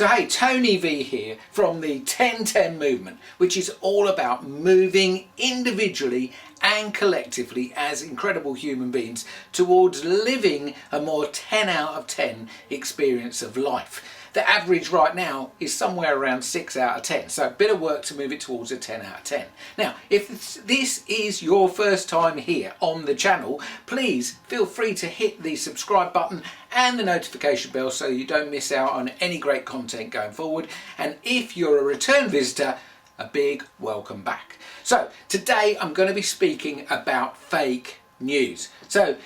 So hey, Tony Vee here from the 10-10 movement, which is all about moving individually and collectively as incredible human beings towards living a more 10 out of 10 experience of life. The average right now is somewhere around 6 out of 10, so a bit of work to move it towards a 10 out of 10. Now, if this is your first time here on the channel, please feel free to hit the subscribe button and the notification bell so you don't miss out on any great content going forward. And if you're a return visitor, a big welcome back. So today I'm going to be speaking about fake news. So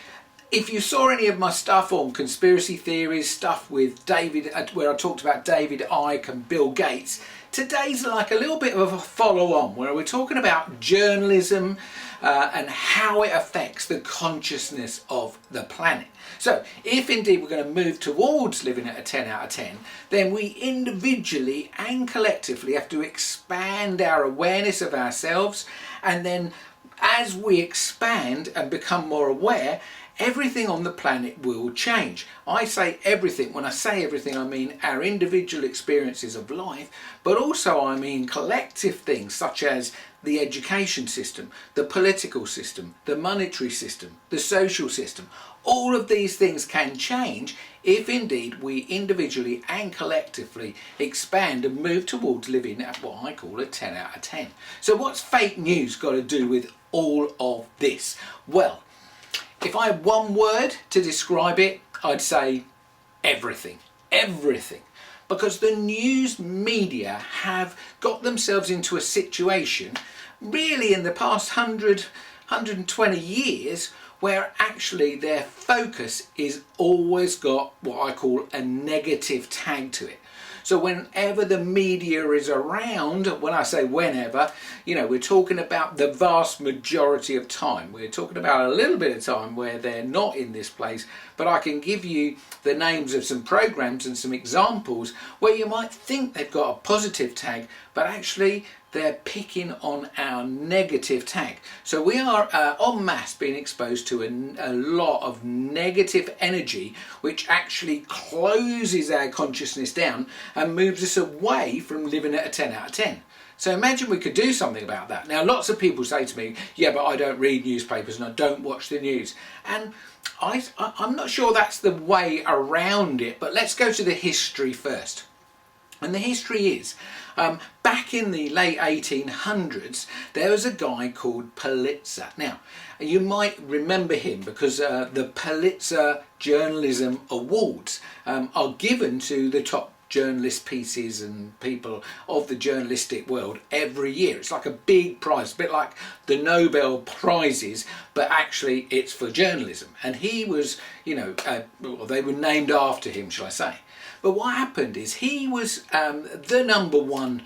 if you saw any of my stuff on conspiracy theories, stuff with David, where I talked about David Icke and Bill Gates, today's like a little bit of a follow-on where we're talking about journalism and how it affects the consciousness of the planet. So if indeed we're going to move towards living at a 10 out of 10, then we individually and collectively have to expand our awareness of ourselves, and then as we expand and become more aware, everything on the planet will change. I say everything. When I say everything, I mean our individual experiences of life, but also I mean collective things such as the education system, the political system, the monetary system, the social system. All of these things can change if indeed we individually and collectively expand and move towards living at what I call a 10 out of 10. So what's fake news got to do with all of this? Well, if I had one word to describe it, I'd say everything. Everything. Because the news media have got themselves into a situation really in the past 120 years where actually their focus is always got what I call a negative tag to it. So whenever the media is around, when I say whenever, you know, we're talking about the vast majority of time. We're talking about a little bit of time where they're not in this place, but I can give you the names of some programs and some examples where you might think they've got a positive tag, but actually they're picking on our negative tag. So we are en masse being exposed to a lot of negative energy, which actually closes our consciousness down and moves us away from living at a 10 out of 10. So imagine we could do something about that. Now, lots of people say to me, yeah, but I don't read newspapers and I don't watch the news. And I'm not sure that's the way around it, but let's go to the history first. And the history is, back in the late 1800s, there was a guy called Pulitzer. Now, you might remember him because the Pulitzer Journalism Awards are given to the top journalist pieces and people of the journalistic world every year. It's like a big prize, a bit like the Nobel Prizes, but actually it's for journalism. And he was, you know, well, they were named after him, shall I say. But what happened is he was the number one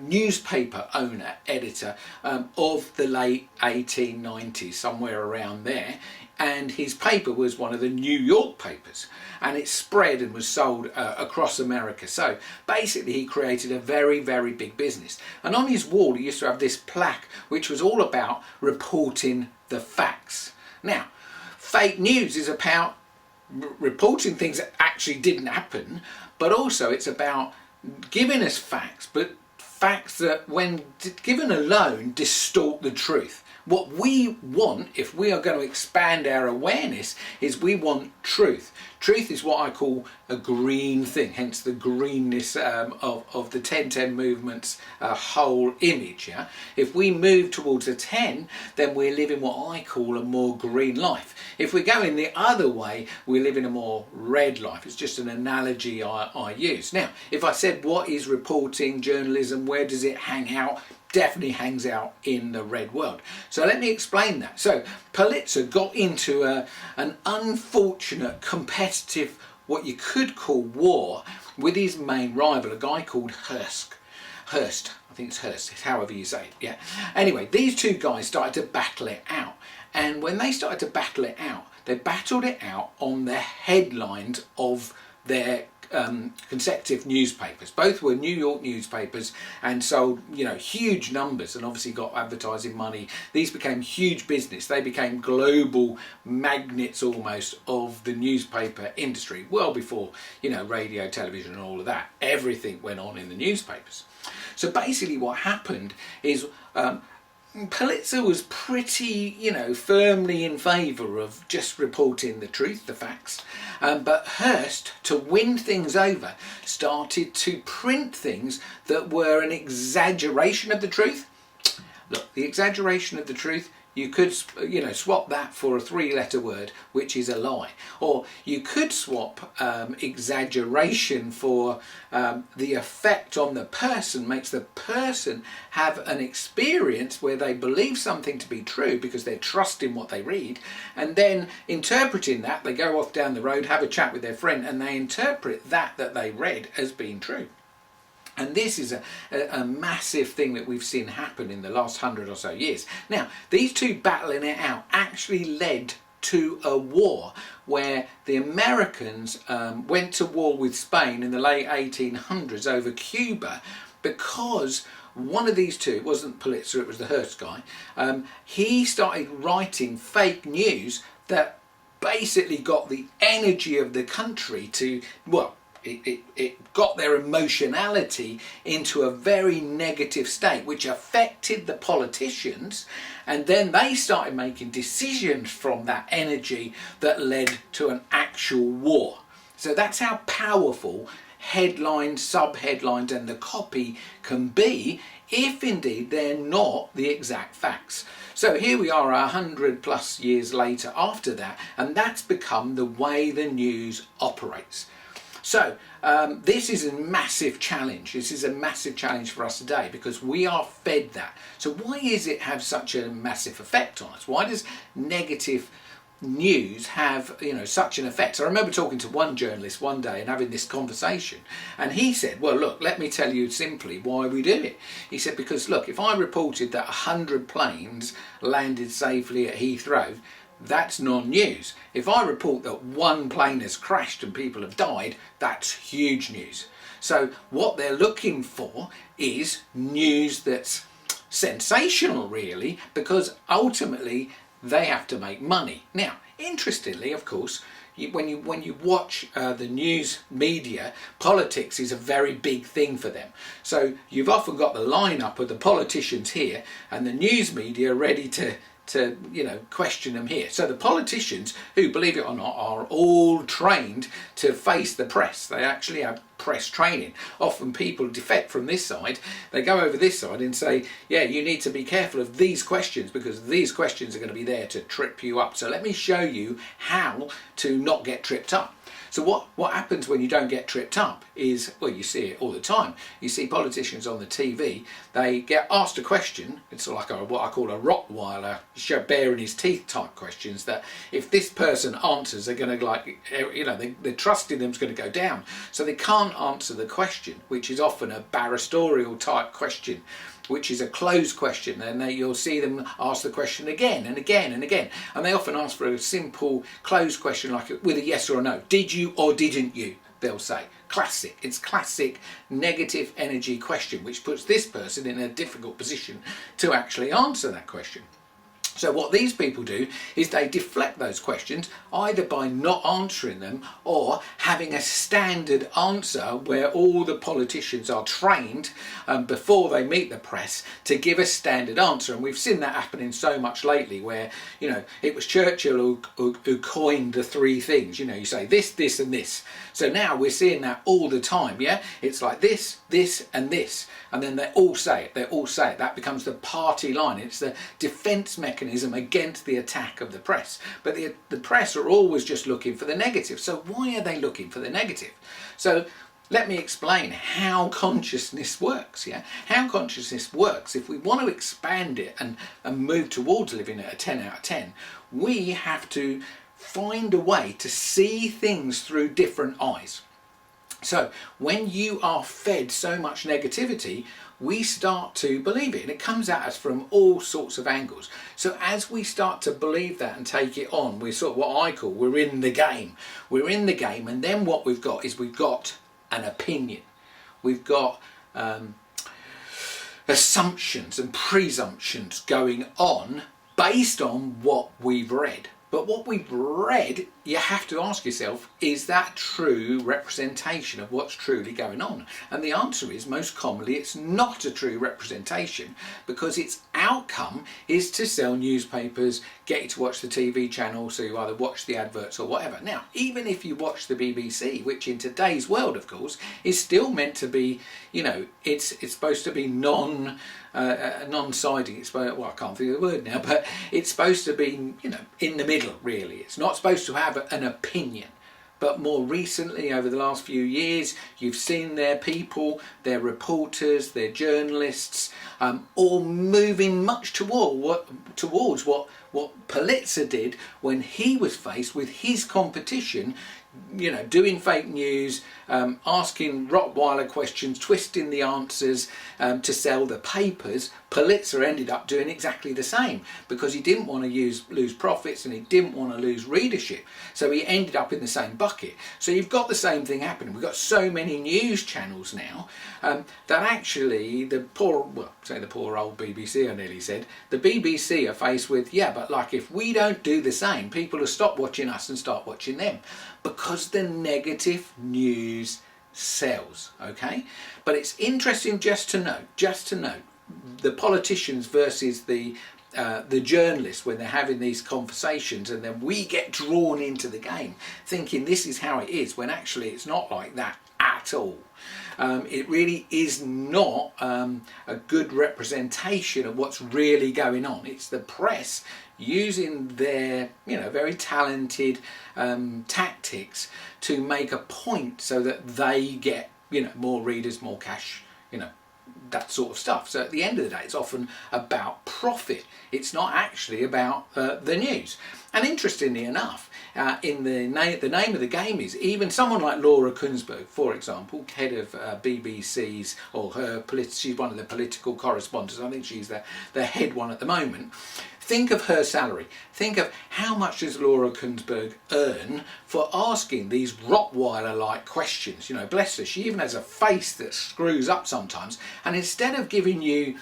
newspaper owner, editor of the late 1890s, somewhere around there. And his paper was one of the New York papers, and it spread and was sold across America. So basically he created a very, very big business. And on his wall he used to have this plaque which was all about reporting the facts. Now, fake news is about reporting things that actually didn't happen, but also it's about giving us facts, but facts that when given alone distort the truth. What we want, if we are going to expand our awareness, is we want truth. Truth is what I call a green thing, hence the greenness of the 10-10 movement's whole image. Yeah? If we move towards a 10, then we're living what I call a more green life. If we're going the other way, we're living a more red life. It's just an analogy I use. Now, if I said what is reporting, journalism, where does it hang out? Definitely hangs out in the red world. So let me explain that. So Pulitzer got into an unfortunate competitive, what you could call war, with his main rival, a guy called Hearst. I think it's Hearst, however you say it. Yeah. Anyway, these two guys started to battle it out. And when they started to battle it out, they battled it out on the headlines of their consecutive newspapers. Both were New York newspapers and sold, huge numbers, and obviously got advertising money. These became huge business. They became global magnets almost of the newspaper industry, well before, radio, television and all of that. Everything went on in the newspapers. So basically what happened is Pulitzer was pretty, firmly in favour of just reporting the truth, the facts. But Hearst, to win things over, started to print things that were an exaggeration of the truth. Look, the exaggeration of the truth, you could, swap that for a 3-letter word, which is a lie. Or you could swap exaggeration for the effect on the person, makes the person have an experience where they believe something to be true because they're trusting what they read, and then interpreting that, they go off down the road, have a chat with their friend, and they interpret that they read as being true. And this is a massive thing that we've seen happen in the last 100 or so years. Now, these two battling it out actually led to a war where the Americans went to war with Spain in the late 1800s over Cuba, because one of these two, it wasn't Pulitzer, it was the Hearst guy, he started writing fake news that basically got the energy of the country to, it got their emotionality into a very negative state, which affected the politicians, and then they started making decisions from that energy that led to an actual war. So that's how powerful headlines, sub-headlines and the copy can be, if indeed they're not the exact facts. So here we are 100 plus years later after that, and that's become the way the news operates. So this is a massive challenge. This is a massive challenge for us today because we are fed that. So why is it have such a massive effect on us? Why does negative news have such an effect? I remember talking to one journalist one day and having this conversation, and he said, well, look, let me tell you simply why we do it. He said, because look, if I reported that 100 planes landed safely at Heathrow, that's non-news. If I report that one plane has crashed and people have died, that's huge news. So what they're looking for is news that's sensational, really, because ultimately they have to make money. Now, interestingly, of course, when you watch the news media, politics is a very big thing for them. So you've often got the lineup of the politicians here and the news media ready to question them here. So the politicians, who, believe it or not, are all trained to face the press. They actually have press training. Often people defect from this side, they go over this side and say, yeah, you need to be careful of these questions because these questions are going to be there to trip you up. So let me show you how to not get tripped up. So what happens when you don't get tripped up is, well, you see it all the time. You see politicians on the TV, they get asked a question, it's like what I call a Rottweiler, baring his teeth type questions, that if this person answers, they're going to the trust in them is going to go down. So they can't answer the question, which is often a barristorial type question, which is a closed question, and you'll see them ask the question again and again and again, and they often ask for a simple closed question like with a yes or a no. Did you or didn't you? They'll say. Classic. It's classic negative energy question, which puts this person in a difficult position to actually answer that question. So what these people do is they deflect those questions either by not answering them or having a standard answer where all the politicians are trained before they meet the press to give a standard answer. And we've seen that happening so much lately where, it was Churchill who coined the three things. You say this, this and this. So now we're seeing that all the time, yeah? It's like this, this and this. And then they all say it. That becomes the party line. It's the defence mechanism against the attack of the press. But the press are always just looking for the negative. So why are they looking for the negative? So let me explain how consciousness works, yeah? How consciousness works. If we want to expand it and move towards living at a 10 out of 10, we have to find a way to see things through different eyes. So when you are fed so much negativity, we start to believe it, and it comes at us from all sorts of angles. So as we start to believe that and take it on, we're sort of what I call, we're in the game. We're in the game, and then what we've got is we've got an opinion. We've got assumptions and presumptions going on based on what we've read. But what we've read, you have to ask yourself, is that true representation of what's truly going on? And the answer is, most commonly, it's not a true representation, because its outcome is to sell newspapers, get you to watch the TV channel, so you either watch the adverts or whatever. Now, even if you watch the BBC, which in today's world, of course, is still meant to be, you know, it's supposed to be non-siding. It's, well, I can't think of the word now, but it's supposed to be, you know, in the middle, really. It's not supposed to have an opinion. But more recently, over the last few years, you've seen their people, their reporters, their journalists, all moving much towards what Pulitzer did when he was faced with his competition, you know, doing fake news, asking Rottweiler questions, twisting the answers to sell the papers. Pulitzer ended up doing exactly the same, because he didn't want to lose profits and he didn't want to lose readership. So he ended up in the same bucket. So you've got the same thing happening. We've got so many news channels now that actually the poor old BBC, I nearly said, the BBC are faced with, yeah, but like if we don't do the same, people will stop watching us and start watching them, because the negative news sells, okay? But it's interesting just to note, the politicians versus the journalists, when they're having these conversations, and then we get drawn into the game thinking this is how it is, when actually it's not like that at all. It really is not a good representation of what's really going on. It's the press using their, you know, very talented tactics to make a point so that they get, you know, more readers, more cash, you know, that sort of stuff. So at the end of the day, it's often about profit. It's not actually about the news. And interestingly enough, in the name of the game is, even someone like Laura Kuenssberg, for example, head of BBC's, or she's one of the political correspondents. I think she's the head one at the moment. Think of her salary. Think of how much does Laura Kuenssberg earn for asking these Rottweiler-like questions. You know, bless her, she even has a face that screws up sometimes. And instead of giving you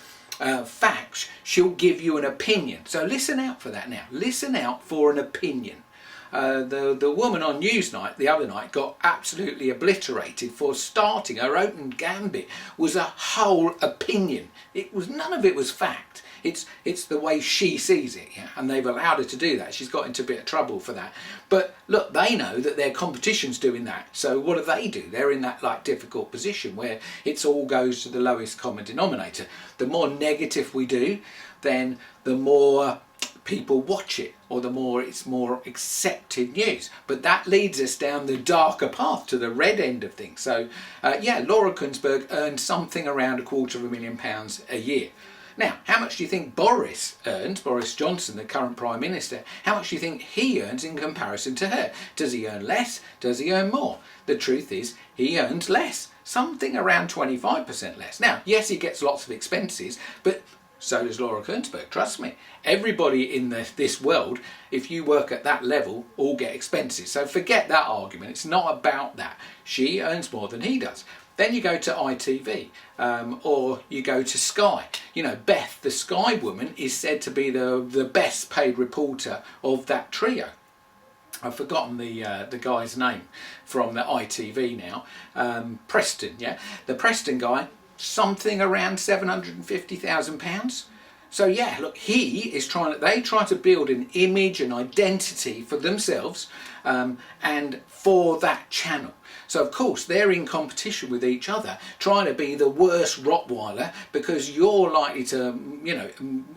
facts, she'll give you an opinion. So listen out for that now. Listen out for an opinion. The woman on Newsnight the other night got absolutely obliterated for starting. Her opening gambit was a whole opinion. None of it was fact. It's the way she sees it, yeah? And they've allowed her to do that. She's got into a bit of trouble for that. But look, they know that their competition's doing that. So what do? They're in that like difficult position where it all goes to the lowest common denominator. The more negative we do, then the more people watch it, or the more it's more accepted news. But that leads us down the darker path to the red end of things. So yeah, Laura Kuenssberg earned something around £250,000 a year. Now, how much do you think Boris earns, Boris Johnson, the current Prime Minister, how much do you think he earns in comparison to her? Does he earn less? Does he earn more? The truth is, he earns less, something around 25% less. Now, yes, he gets lots of expenses, but so does Laura Kuenssberg, trust me. Everybody in this world, if you work at that level, all get expenses. So forget that argument. It's not about that. She earns more than he does. Then you go to ITV, or you go to Sky. You know, Beth, the Sky woman, is said to be the best paid reporter of that trio. I've forgotten the guy's name from the ITV now. Preston, yeah? The Preston guy, something around £750,000. So yeah, look, they try to build an image and identity for themselves and for that channel. So of course they're in competition with each other, trying to be the worst Rottweiler, because you're likely to, you know,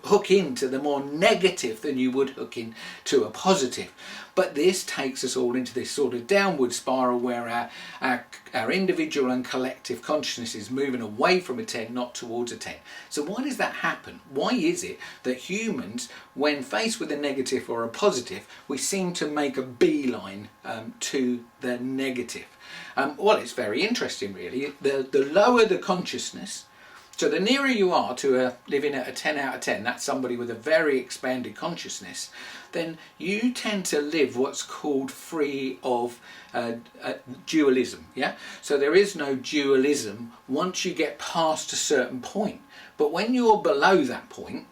hook into the more negative than you would hook into a positive. But this takes us all into this sort of downward spiral where our individual and collective consciousness is moving away from a 10, not towards a 10. So why does that happen? Why is it that humans, when faced with a negative or a positive, we seem to make a beeline to the negative? Well, it's very interesting, really. The lower the consciousness, So the nearer you are to living at a 10 out of 10, that's somebody with a very expanded consciousness, then you tend to live what's called free of dualism. Yeah. So there is no dualism once you get past a certain point. But when you're below that point,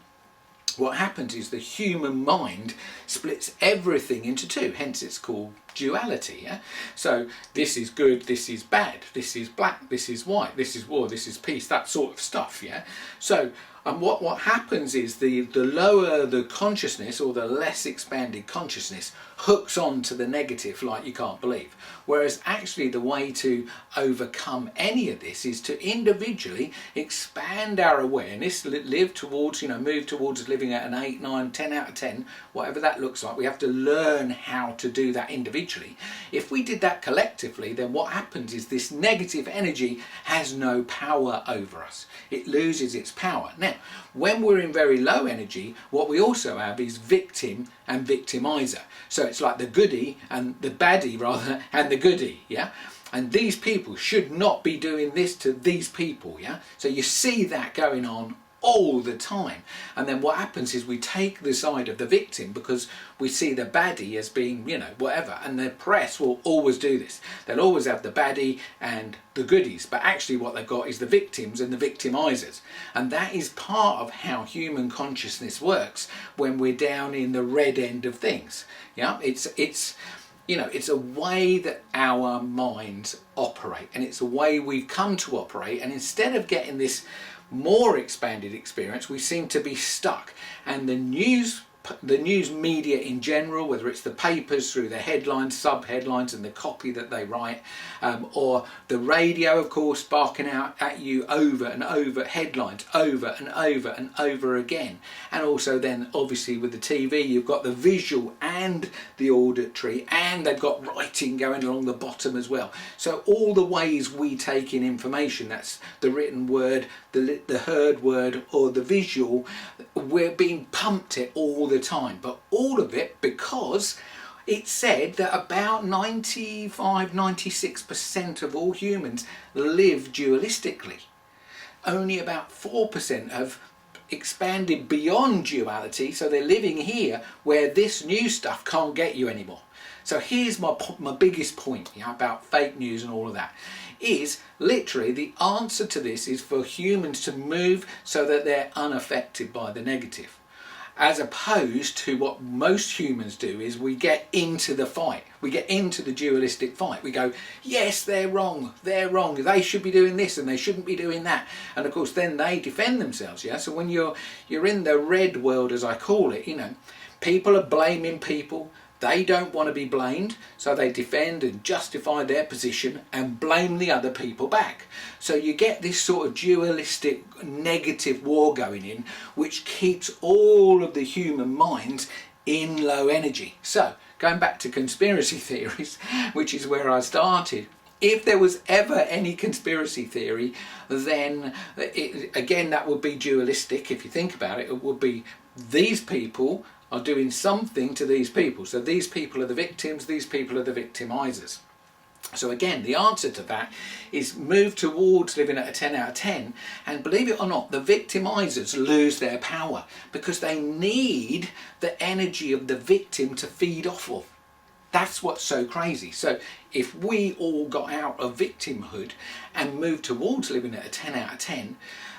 what happens is the human mind splits everything into two, hence it's called duality. Yeah? So this is good, this is bad, this is black, this is white, this is war, this is peace, that sort of stuff. Yeah. So what happens is the lower the consciousness, or the less expanded consciousness, hooks on to the negative like you can't believe. Whereas actually the way to overcome any of this is to individually expand our awareness, live towards, move towards living at an 8, 9, 10 out of 10, whatever that looks like. We have to learn how to do that individually. If we did that collectively, then what happens is this negative energy has no power over us. It loses its power. Now, when we're in very low energy, what we also have is victim and victimizer. So it's like the goodie and the baddie, rather, and the goodie, yeah? And these people should not be doing this to these people, yeah? So you see that going on all the time. And then what happens is we take the side of the victim because we see the baddie as being, whatever. And the press will always do this. They'll always have the baddie and the goodies. But actually what they've got is the victims and the victimizers. And that is part of how human consciousness works when we're down in the red end of things. Yeah, it's a way that our minds operate, and it's a way we've come to operate. And instead of getting this more expanded experience, we seem to be stuck. And the news media in general, whether it's the papers through the headlines, sub-headlines and the copy that they write, or the radio, of course, barking out at you over and over, headlines over and over and over again. And also then obviously with the TV you've got the visual and the auditory, and they've got writing going along the bottom as well. So all the ways we take in information, that's the written word, the heard word, or the visual, we're being pumped it all the time. But all of it because it's said that about 95-96% of all humans live dualistically. Only about 4% have expanded beyond duality, so they're living here where this new stuff can't get you anymore. So here's my biggest point about fake news and all of that, is literally the answer to this is for humans to move so that they're unaffected by the negative. As opposed to what most humans do is we get into the fight. We get into the dualistic fight. We go, yes, they're wrong, they should be doing this and they shouldn't be doing that. And of course then they defend themselves, yeah? So when you're in the red world, as I call it, people are blaming people. They don't want to be blamed, so they defend and justify their position and blame the other people back. So you get this sort of dualistic negative war going in, which keeps all of the human minds in low energy. So going back to conspiracy theories, which is where I started, if there was ever any conspiracy theory, then again that would be dualistic. If you think about it, it would be these people are doing something to these people. So these people are the victims, these people are the victimizers. So again, the answer to that is move towards living at a 10 out of 10, and believe it or not, the victimizers lose their power because they need the energy of the victim to feed off of. That's what's so crazy. So if we all got out of victimhood and moved towards living at a 10 out of 10,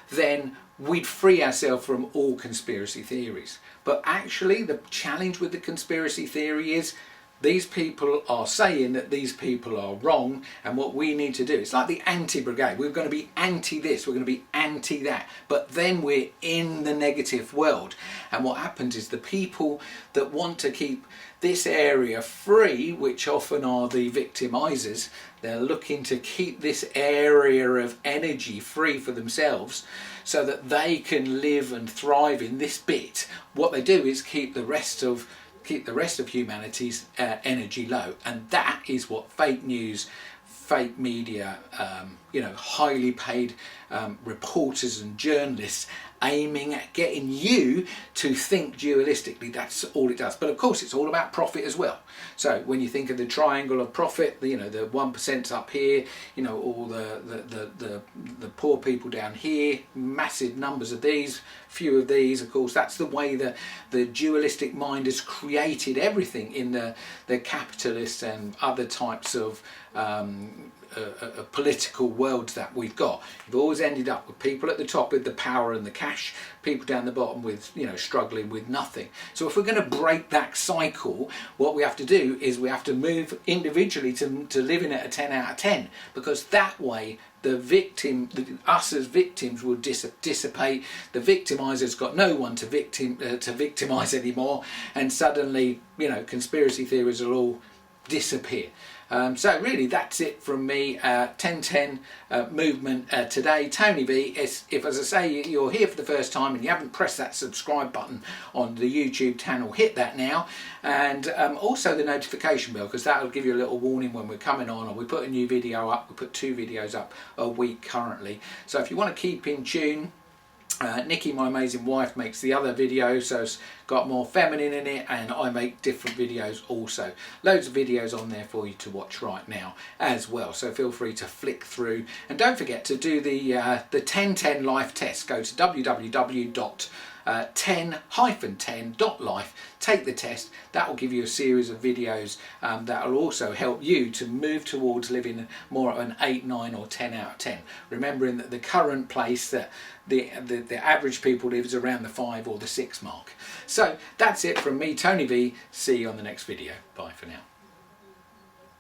then we'd free ourselves from all conspiracy theories. But actually the challenge with the conspiracy theory is these people are saying that these people are wrong, and what we need to do, it's like the anti-brigade. We're going to be anti this, we're going to be anti that, but then we're in the negative world. And what happens is the people that want to keep this area free, which often are the victimizers, they're looking to keep this area of energy free for themselves so that they can live and thrive in this bit. What they do is keep the rest of humanity's energy low, and that is what fake news, fake media highly paid reporters and journalists aiming at getting you to think dualistically. That's all it does. But of course it's all about profit as well. So when you think of the triangle of profit, the 1% up here, all the poor people down here, massive numbers of these, few of these, of course that's the way that the dualistic mind has created everything in the capitalist and other types of political worlds that we've got. You've always ended up with people at the top with the power and the cash, people down the bottom with struggling with nothing. So if we're going to break that cycle, what we have to do is we have to move individually to living at a 10 out of 10, because that way us as victims will dissipate. The victimizer's got no one to victimize anymore, and suddenly conspiracy theories will all disappear. So really that's it from me. 10-10 movement today. Tony Vee. If, as I say, you're here for the first time and you haven't pressed that subscribe button on the YouTube channel, hit that now, and also the notification bell, because that will give you a little warning when we're coming on, or we put a new video up. We put 2 videos up a week currently, so if you want to keep in tune. Nikki, my amazing wife, makes the other videos, so it's got more feminine in it, and I make different videos also. Loads of videos on there for you to watch right now as well, so feel free to flick through, and don't forget to do the 10-10 life test. Go to www.10-10.life, take the test. That will give you a series of videos that will also help you to move towards living more of an 8, 9 or 10 out of 10, remembering that the current place that the average people lives around the 5 or the 6 mark. So that's it from me, Tony Vee. See you on the next video. Bye for now.